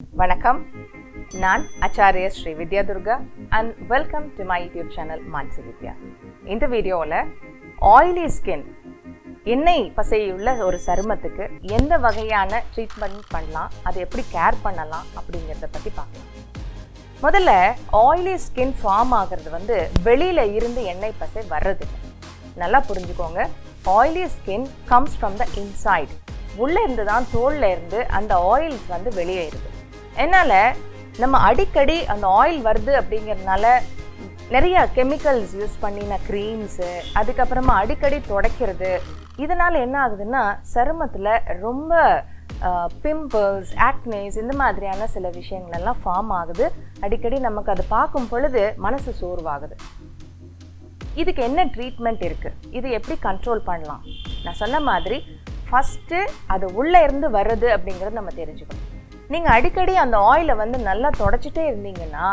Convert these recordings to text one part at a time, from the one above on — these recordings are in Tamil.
Vanakkam, நான் Aacharya Shree Vidya Durga and welcome to my YouTube channel Mansi Vidya. இந்த வீடியோவில் oily skin எண்ணெய் பசையுள்ள ஒரு சருமத்துக்கு எந்த வகையான ட்ரீட்மெண்ட் பண்ணலாம், அதை எப்படி கேர் பண்ணலாம் அப்படிங்கிறத பற்றி பார்க்கலாம். முதல்ல oily skin ஃபார்ம் ஆகிறது வெளியில இருந்து எண்ணெய் பசை வர்றது. நல்லா புரிஞ்சுக்கோங்க, oily skin comes from the inside. உள்ளே இருந்து தான் தோல்ல இருந்து அந்த ஆயில்ஸ் வெளியேறுது. என்னால் நம்ம அடிக்கடி அந்த ஆயில் வருது அப்படிங்கிறதுனால நிறைய கெமிக்கல்ஸ் யூஸ் பண்ணின க்ரீம்ஸு, அதுக்கப்புறமா அடிக்கடி துடைக்கிறது, இதனால் என்ன ஆகுதுன்னா சருமத்தில் ரொம்ப பிம்பிள்ஸ், ஆக்னேஸ் இந்த மாதிரியான சில விஷயங்கள்லாம் ஃபார்ம் ஆகுது. அடிக்கடி நமக்கு அது பார்க்கும் பொழுது மனசு சோர்வாகுது. இதுக்கு என்ன ட்ரீட்மெண்ட் இருக்குது, இது எப்படி கண்ட்ரோல் பண்ணலாம்? நான் சொன்ன மாதிரி ஃபஸ்ட்டு அது உள்ளே இருந்து வருது அப்படிங்கிறது நம்ம தெரிஞ்சுக்கணும். நீங்கள் அடிக்கடி அந்த ஆயிலை நல்லா தொடச்சிட்டே இருந்தீங்கன்னா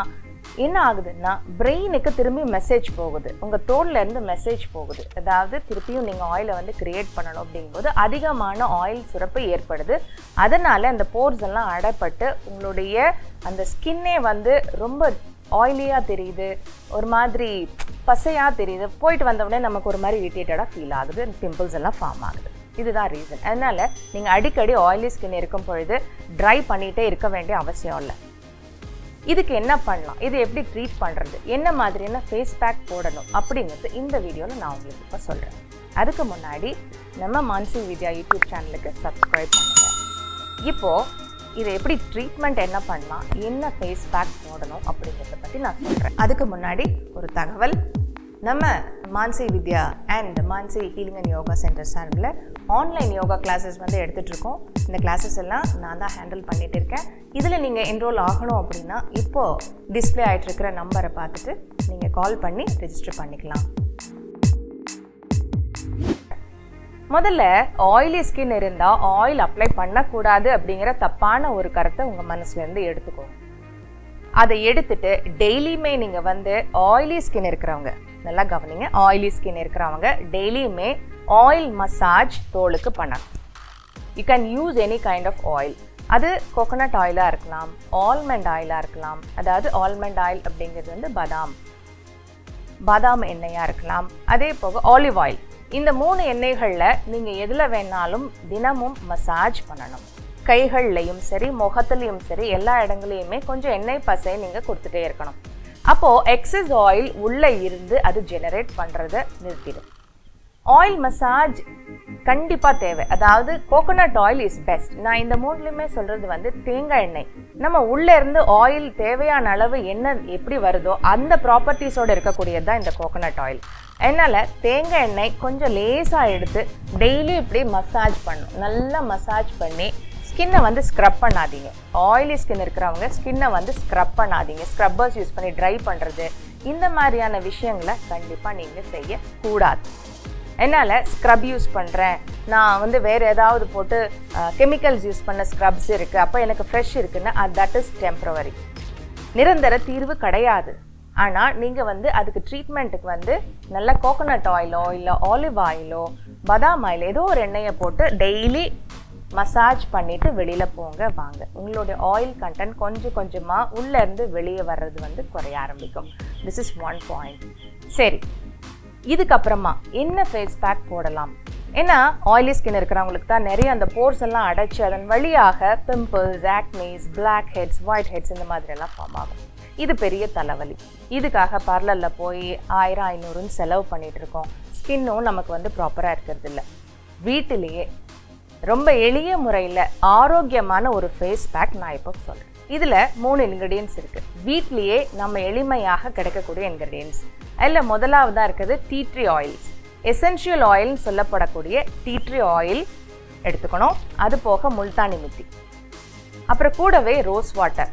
என்ன ஆகுதுன்னா பிரெயினுக்கு திரும்பி மெசேஜ் போகுது, உங்கள் தோல்லேருந்து மெசேஜ் போகுது. அதாவது திருப்பியும் நீங்கள் ஆயிலை கிரியேட் பண்ணணும் அப்படிங்கும்போது அதிகமான ஆயில் சுரப்பு ஏற்படுது. அதனால் அந்த போர்ஸ் எல்லாம் அடைப்பட்டு உங்களுடைய அந்த ஸ்கின்னே ரொம்ப ஆயிலியாக தெரியுது, ஒரு மாதிரி பசையாக தெரியுது. போயிட்டு வந்தவுடனே நமக்கு ஒரு மாதிரி இரிட்டேட்டடாக ஃபீல் ஆகுது, பிம்பிள்ஸ் எல்லாம் ஃபார்ம் ஆகுது. இதுதான் ரீசன். அதனால் நீங்கள் அடிக்கடி ஆயிலி ஸ்கின் இருக்கும் பொழுது ட்ரை பண்ணிகிட்டே இருக்க வேண்டிய அவசியம் இல்லை. இதுக்கு என்ன பண்ணலாம், இது எப்படி ட்ரீட் பண்ணுறது, என்ன மாதிரியான ஃபேஸ் பேக் போடணும் அப்படிங்கிறது இந்த வீடியோவில் நான் உங்களுக்கு இப்போ சொல்கிறேன். அதுக்கு முன்னாடி நம்ம மான்சி வித்யா யூடியூப் சேனலுக்கு சப்ஸ்கிரைப் பண்ணுங்கள். இப்போது இதை எப்படி ட்ரீட்மெண்ட் என்ன பண்ணலாம், என்ன ஃபேஸ் பேக் போடணும் அப்படிங்கிறத பற்றி நான் சொல்கிறேன். அதுக்கு முன்னாடி ஒரு தகவல், நம்ம Mansi Vidya and Mansi healing and yoga centre சார்பில் ஆன்லைன் யோகா கிளாஸஸ் எடுத்துகிட்ருக்கோம். இந்த கிளாஸஸ் எல்லாம் நான் தான் ஹேண்டில் பண்ணிகிட்டு இருக்கேன். இதில் நீங்கள் என்ரோல் ஆகணும் அப்படின்னா இப்போது டிஸ்பிளே ஆகிட்டுருக்கிற நம்பரை பார்த்துட்டு நீங்கள் கால் பண்ணி ரெஜிஸ்டர் பண்ணிக்கலாம். முதல்ல ஆயிலி ஸ்கின் இருந்தால் ஆயில் அப்ளை பண்ணக்கூடாது அப்படிங்கிற தப்பான ஒரு கருத்தை உங்கள் மனசுலேருந்து எடுத்துக்கோங்க. அதை எடுத்துட்டு டெய்லியுமே நீங்கள் ஆயிலி ஸ்கின் இருக்கிறவங்க, நல்லா கவனிங்க, ஆயிலி ஸ்கின் இருக்கிறவங்க டெய்லியுமே ஆயில் மசாஜ் தோலுக்கு பண்ணணும். You can use any kind of oil. அது கோகோனட் ஆயிலாக இருக்கலாம், ஆல்மண்ட் ஆயிலாக இருக்கலாம். அதாவது ஆல்மண்ட் ஆயில் அப்படிங்கிறது பாதாம் எண்ணெயாக இருக்கலாம். அதே போக ஆலிவ் ஆயில். இந்த 3 எண்ணெய்களில் நீங்கள் எதில் வேணாலும் தினமும் மசாஜ் பண்ணணும். கைகள்லையும் சரி, முகத்துலையும் சரி, எல்லா இடங்களையுமே கொஞ்சம் எண்ணெய் பசையை நீங்கள் கொடுத்துட்டே இருக்கணும். அப்போது எக்ஸஸ் ஆயில் உள்ளே இருந்து அது ஜெனரேட் பண்ணுறதை நிறுத்திடும். ஆயில் மசாஜ் கண்டிப்பாக தேவை. அதாவது கோகோனட் ஆயில் இஸ் பெஸ்ட். நான் இந்த 3லையுமே சொல்கிறது தேங்காய் எண்ணெய். நம்ம உள்ளே இருந்து ஆயில் தேவையான அளவு எண்ணெய் எப்படி வருதோ அந்த ப்ராப்பர்ட்டிஸோடு இருக்கக்கூடியது தான் இந்த கோகோனட் ஆயில். அதனால் தேங்காய் எண்ணெய் கொஞ்சம் லேசாக எடுத்து டெய்லி இப்படி மசாஜ் பண்ணணும். நல்லா மசாஜ் பண்ணி ஸ்கின்னை ஸ்க்ரப் பண்ணாதீங்க. ஆயிலி ஸ்கின் இருக்கிறவங்க ஸ்கின்னை ஸ்க்ரப் பண்ணாதீங்க. ஸ்க்ரப்பர்ஸ் யூஸ் பண்ணி ட்ரை பண்ணுறது, இந்த மாதிரியான விஷயங்களை கண்டிப்பாக நீங்கள் செய்யக்கூடாது. என்னால் ஸ்க்ரப் யூஸ் பண்ணுறேன், நான் வேறு ஏதாவது போட்டு கெமிக்கல்ஸ் யூஸ் பண்ண ஸ்க்ரப்ஸ் இருக்குது, அப்போ எனக்கு ஃப்ரெஷ் இருக்குன்னா தட் இஸ் டெம்ப்ரவரி. நிரந்தர தீர்வு கிடையாது. ஆனால் நீங்கள் அதுக்கு ட்ரீட்மெண்ட்டுக்கு நல்ல கோகோனட் ஆயிலோ இல்லை ஆலிவ் ஆயிலோ பாதாம் ஆயில் ஏதோ ஒரு எண்ணெயை போட்டு டெய்லி மசாஜ் பண்ணிவிட்டு வெளியில் போங்க வாங்க. உங்களுடைய ஆயில் கண்டென்ட் கொஞ்சம் கொஞ்சமாக உள்ளேருந்து வெளியே வர்றது குறைய ஆரம்பிக்கும். This is one point. சரி, இதுக்கப்புறமா என்ன ஃபேஸ் பேக் போடலாம்? ஏன்னா ஆயிலி ஸ்கின் இருக்கிறவங்களுக்கு தான் நிறைய அந்த போர்ஸ் எல்லாம் அடைச்சி அதன் வழியாக pimples, acnes, blackheads, whiteheads இந்த மாதிரியெல்லாம் ஃபார்ம் ஆகும். இது பெரிய தலைவலி. இதுக்காக பார்லரில் போய் 1000-500 செலவு பண்ணிகிட்ருக்கோம். ஸ்கின்னும் நமக்கு ப்ராப்பராக இருக்கிறது இல்லை. வீட்டிலேயே ரொம்ப எளிய முறையில் ஆரோக்கியமான ஒரு ஃபேஸ் பேக் நான் இப்போ சொல்கிறேன். இதில் 3 இன்க்ரீடியன்ட்ஸ் இருக்குது. வீட்லேயே நம்ம எளிமையாக கிடைக்கக்கூடிய இன்க்ரீடியன்ட்ஸ். அதில் முதலாவதாக இருக்கிறது டீ ட்ரீ ஆயில்ஸ். எசென்ஷியல் ஆயில்னு சொல்லப்படக்கூடிய டீ ட்ரீ ஆயில் எடுத்துக்கணும். அது போக முல்தானி மித்தி, அப்புறம் கூடவே ரோஸ் வாட்டர்.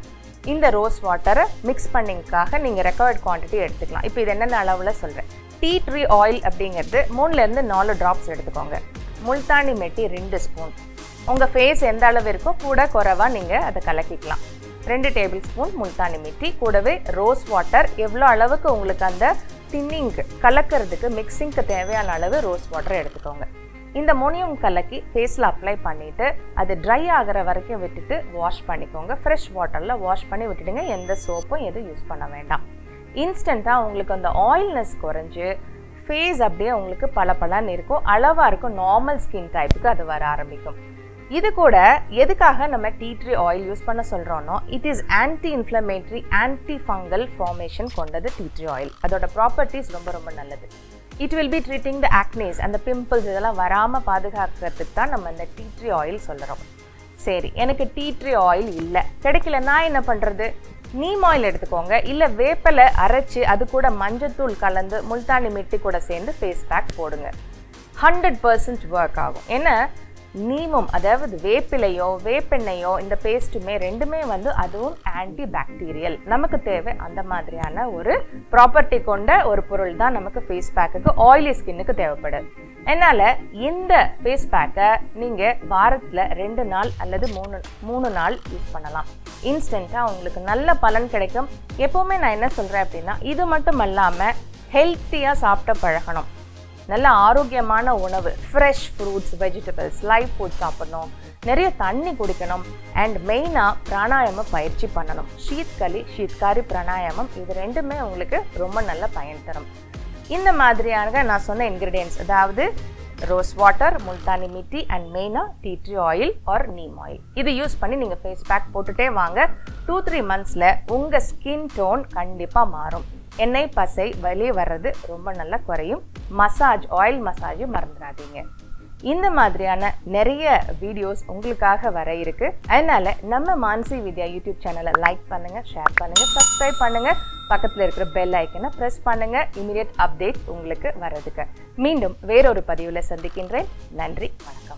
இந்த ரோஸ் வாட்டரை மிக்ஸ் பண்ணிங்காக நீங்கள் ரெக்கவர்ட் குவான்டிட்டி எடுத்துக்கலாம். இப்போ இது என்னென்ன அளவில் சொல்கிறேன். டீ ட்ரீ ஆயில் அப்படிங்கிறது 3லேருந்து 4 ட்ராப்ஸ் எடுத்துக்கோங்க. முல்தானி மெட்டி 2 ஸ்பூன். உங்கள் ஃபேஸ் எந்த அளவு இருக்கோ கூட குறைவாக நீங்கள் அதை கலக்கிக்கலாம். 2 டேபிள் ஸ்பூன் முல்தானி மெட்டி, கூடவே ரோஸ் வாட்டர். எவ்வளோ அளவுக்கு உங்களுக்கு அந்த தின்னிங்க்கு கலக்கிறதுக்கு மிக்சிங்க்கு தேவையான அளவு ரோஸ் வாட்டர் எடுத்துக்கோங்க. இந்த மூணையும் கலக்கி ஃபேஸில் அப்ளை பண்ணிவிட்டு அது ட்ரை ஆகிற வரைக்கும் விட்டுட்டு வாஷ் பண்ணிக்கோங்க. ஃப்ரெஷ் வாட்டரில் வாஷ் பண்ணி விட்டுடுங்க. எந்த சோப்பும் எதுவும் யூஸ் பண்ண வேண்டாம். இன்ஸ்டண்ட்டாக உங்களுக்கு அந்த ஆயில்னஸ் குறைஞ்சு ஃபேஸ் அப்படியே உங்களுக்கு பளபளன்னு இருக்கும், அளவாக இருக்கும். நார்மல் ஸ்கின் டைப்புக்கு அது வர ஆரம்பிக்கும். இது கூட எதுக்காக நம்ம டீ ட்ரீ ஆயில் யூஸ் பண்ண சொல்கிறோன்னா, it is anti inflammatory, anti fungal formation கொண்டது டீ ட்ரீ ஆயில். அதோட ப்ராப்பர்ட்டிஸ் ரொம்ப ரொம்ப நல்லது. It will be treating the acnes, அந்த பிம்பிள்ஸ் இதெல்லாம் வராமல் பாதுகாக்கிறதுக்கு தான் நம்ம இந்த டீ ட்ரீ ஆயில் சொல்கிறோம். சரி, எனக்கு டீ ட்ரீ ஆயில் இல்லை, கிடைக்கல, நான் என்ன பண்ணுறது? நீம் ஆயில் எடுத்துக்கோங்க. இல்லை வேப்பிலை அரைச்சி அது கூட மஞ்சத்தூள் கலந்து முல்தானி மிட்டி கூட சேர்ந்து ஃபேஸ் பேக் போடுங்க. 100% ஒர்க் ஆகும். ஏன்னா நீமும், அதாவது வேப்பிலையோ வேப்பெண்ணையோ இந்த பேஸ்ட்டுமே ரெண்டுமே அதுவும் ஆன்டி பாக்டீரியல். நமக்கு தேவை அந்த மாதிரியான ஒரு ப்ராப்பர்ட்டி கொண்ட ஒரு பொருள் தான் நமக்கு ஃபேஸ் பேக்குக்கு, ஆயிலி ஸ்கின்னுக்கு தேவைப்படுது. அதனால் இந்த ஃபேஸ் பேக்கை நீங்கள் வாரத்தில் 2 நாள் அல்லது 3 நாள் யூஸ் பண்ணலாம். இன்ஸ்டண்ட்டாக உங்களுக்கு நல்ல பலன் கிடைக்கும். எப்போவுமே நான் என்ன சொல்கிறேன் அப்படின்னா, இது மட்டும் இல்லாமல் ஹெல்த்தியாக சாப்பிட்ட பழகணும். நல்ல ஆரோக்கியமான உணவு, fresh fruits, vegetables, live food சாப்பிடணும், நிறைய தண்ணி குடிக்கணும், அண்ட் மெயினாக பிராணாயாமம் பயிற்சி பண்ணணும். ஷீத்காரி பிராணாயாமம், இது ரெண்டுமே உங்களுக்கு ரொம்ப நல்ல பயன் தரும். இந்த மாதிரியான நான் சொன்ன இன்க்ரீடியன்ட்ஸ், அதாவது rose water, Multani mitti and மெயினாக tea tree oil or neem oil, இது யூஸ் பண்ணி நீங்கள் ஃபேஸ் பேக் போட்டுகிட்டே வாங்க. 2-3 மந்த்ஸில் உங்கள் ஸ்கின் டோன் கண்டிப்பாக மாறும். எண்ணெய் பசை வெளியே வர்றது ரொம்ப நல்லா குறையும். மசாஜ், ஆயில் மசாஜும் மறந்துடாதீங்க. இந்த மாதிரியான நிறைய வீடியோஸ் உங்களுக்காக வர இருக்கு. அதனால நம்ம மான்சி வித்யா யூடியூப் சேனலை லைக் பண்ணுங்க, ஷேர் பண்ணுங்க, சப்ஸ்கிரைப் பண்ணுங்க, பக்கத்தில் இருக்கிற பெல் ஐக்கனை ப்ரெஸ் பண்ணுங்க, இமீடியட் அப்டேட் உங்களுக்கு வர்றதுக்கு. மீண்டும் வேறொரு பதிவில் சந்திக்கின்றேன். நன்றி, வணக்கம்.